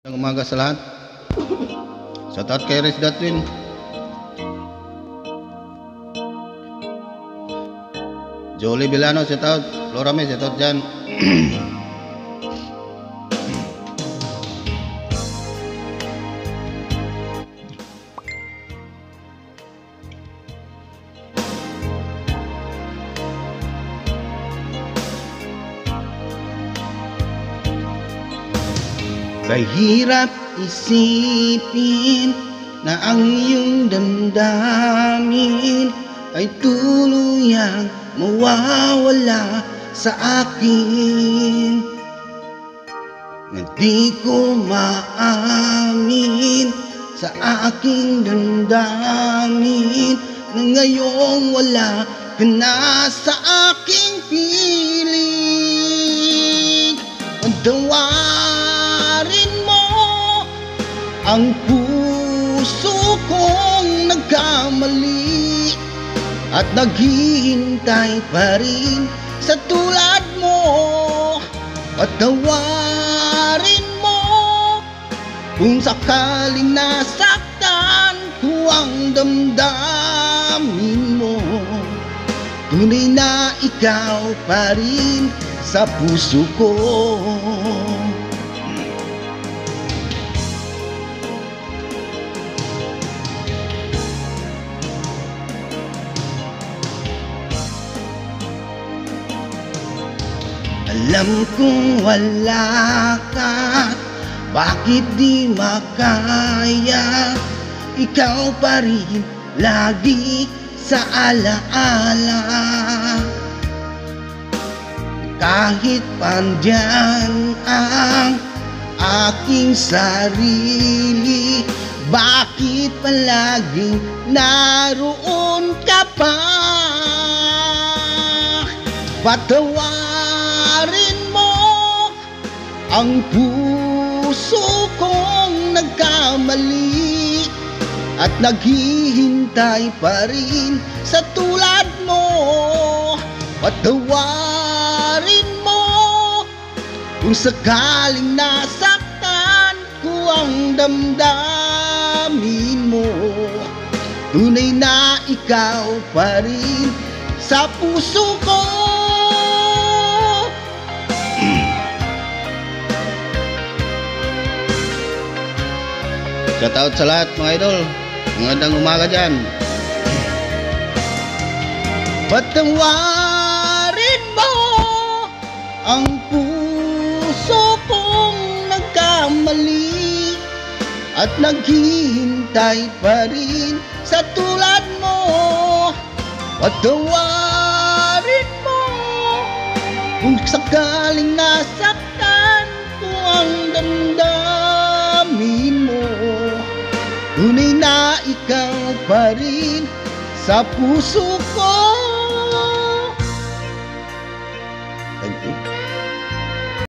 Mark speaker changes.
Speaker 1: Umaga sa lahat. Shoutout kay Riz Datwin. Jolie Villano, shoutout. Flora May, shoutout dyan. Kahirap isipin na ang iyong damdamin ay tuluyang mawawala sa akin. Hindi ko maamin sa aking damdamin na ngayong wala ka na sa aking piling. Patawarin mo ang puso kong nagkamali at naghihintay pa rin sa tulad mo. Patawarin mo kung sakaling nasaktan ko ang damdamin mo. Tunay na ikaw pa rin sa puso ko. Alam kong wala ka, bakit di makaya? Ikaw pa rin lagi sa alaala. Kahit pandyan ang aking sarili, bakit palaging naroon ka pa? Patawarin mo ang puso kong nagkamali at naghihintay pa rin sa tulad mo. Patawarin mo kung sakaling nasaktan ko ang damdamin mo. Tunay na ikaw pa rin sa puso ko. Shoutout sa lahat mga idol. Magandang umaga dyan. Patawarin mo ang puso kong nagkamali at naghihintay pa rin sa tulad mo. Patawarin mo kung sakaling nasaktan ko ang damdamin mo. Tunay na ikaw pa rin sa puso ko.